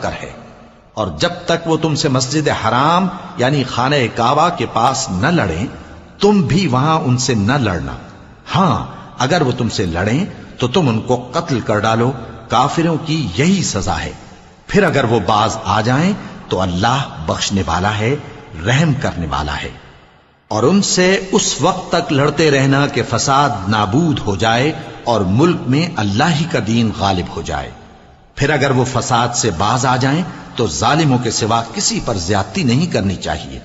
کر ہے، اور جب تک وہ تم سے مسجد حرام یعنی خانہ کعبہ کے پاس نہ لڑیں تم بھی وہاں ان سے نہ لڑنا۔ ہاں اگر وہ تم سے لڑیں تو تم ان کو قتل کر ڈالو، کافروں کی یہی سزا ہے۔ پھر اگر وہ باز آ جائیں تو اللہ بخشنے والا ہے، رحم کرنے والا ہے۔ اور ان سے اس وقت تک لڑتے رہنا کہ فساد نابود ہو جائے اور ملک میں اللہ ہی کا دین غالب ہو جائے۔ پھر اگر وہ فساد سے باز آ جائیں تو ظالموں کے سوا کسی پر زیادتی نہیں کرنی چاہیے۔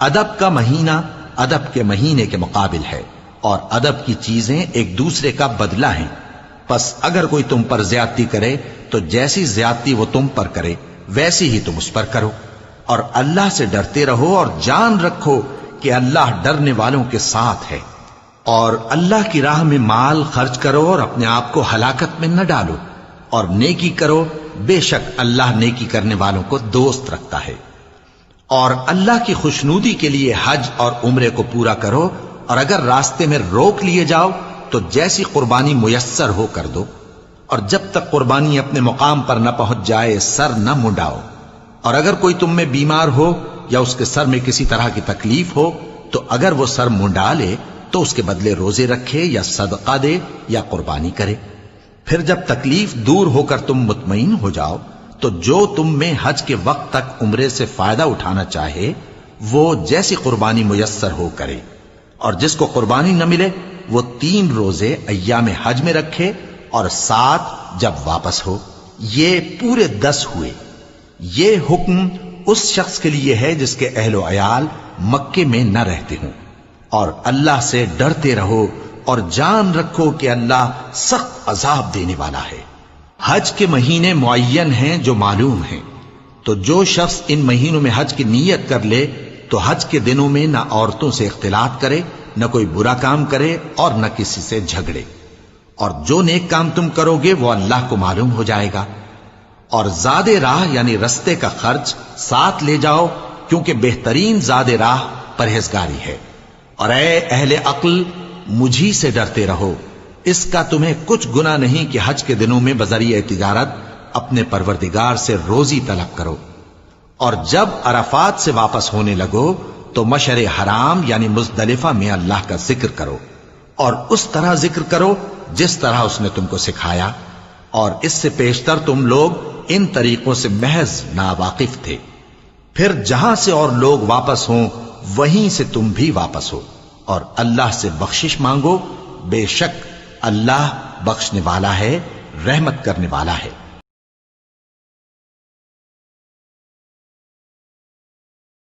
ادب کا مہینہ ادب کے مہینے کے مقابل ہے، اور ادب کی چیزیں ایک دوسرے کا بدلہ ہیں۔ پس اگر کوئی تم پر زیادتی کرے تو جیسی زیادتی وہ تم پر کرے ویسی ہی تم اس پر کرو، اور اللہ سے ڈرتے رہو اور جان رکھو کہ اللہ ڈرنے والوں کے ساتھ ہے۔ اور اللہ کی راہ میں مال خرچ کرو اور اپنے آپ کو ہلاکت میں نہ ڈالو، اور نیکی کرو، بے شک اللہ نیکی کرنے والوں کو دوست رکھتا ہے۔ اور اللہ کی خوشنودی کے لیے حج اور عمرے کو پورا کرو، اور اگر راستے میں روک لیے جاؤ تو جیسی قربانی میسر ہو کر دو، اور جب تک قربانی اپنے مقام پر نہ پہنچ جائے سر نہ منڈاؤ۔ اور اگر کوئی تم میں بیمار ہو یا اس کے سر میں کسی طرح کی تکلیف ہو تو اگر وہ سر منڈا لے تو اس کے بدلے روزے رکھے یا صدقہ دے یا قربانی کرے۔ پھر جب تکلیف دور ہو کر تم مطمئن ہو جاؤ تو جو تم میں حج کے وقت تک عمرے سے فائدہ اٹھانا چاہے وہ جیسی قربانی میسر ہو کرے، اور جس کو قربانی نہ ملے وہ 3 روزے ایام حج میں رکھے اور 7 جب واپس ہو، یہ پورے 10 ہوئے۔ یہ حکم اس شخص کے لیے ہے جس کے اہل و عیال مکے میں نہ رہتے ہوں۔ اور اللہ سے ڈرتے رہو اور جان رکھو کہ اللہ سخت عذاب دینے والا ہے۔ حج کے مہینے معین ہیں جو معلوم ہیں، تو جو شخص ان مہینوں میں حج کی نیت کر لے تو حج کے دنوں میں نہ عورتوں سے اختلاط کرے، نہ کوئی برا کام کرے اور نہ کسی سے جھگڑے۔ اور جو نیک کام تم کرو گے وہ اللہ کو معلوم ہو جائے گا۔ اور زاد راہ یعنی رستے کا خرچ ساتھ لے جاؤ، کیونکہ بہترین زاد راہ پرہیزگاری ہے۔ اور اے اہل عقل، مجھی سے ڈرتے رہو، اس کا تمہیں کچھ گناہ نہیں کہ حج کے دنوں میں بذریعہ تجارت اپنے پروردگار سے روزی طلب کرو۔ اور جب عرفات سے واپس ہونے لگو تو مشعر حرام یعنی مزدلفہ میں اللہ کا ذکر کرو، اور اس طرح ذکر کرو جس طرح اس نے تم کو سکھایا، اور اس سے پیشتر تم لوگ ان طریقوں سے محض ناواقف تھے۔ پھر جہاں سے اور لوگ واپس ہوں وہیں سے تم بھی واپس ہو، اور اللہ سے بخشش مانگو، بے شک اللہ بخشنے والا ہے، رحمت کرنے والا ہے۔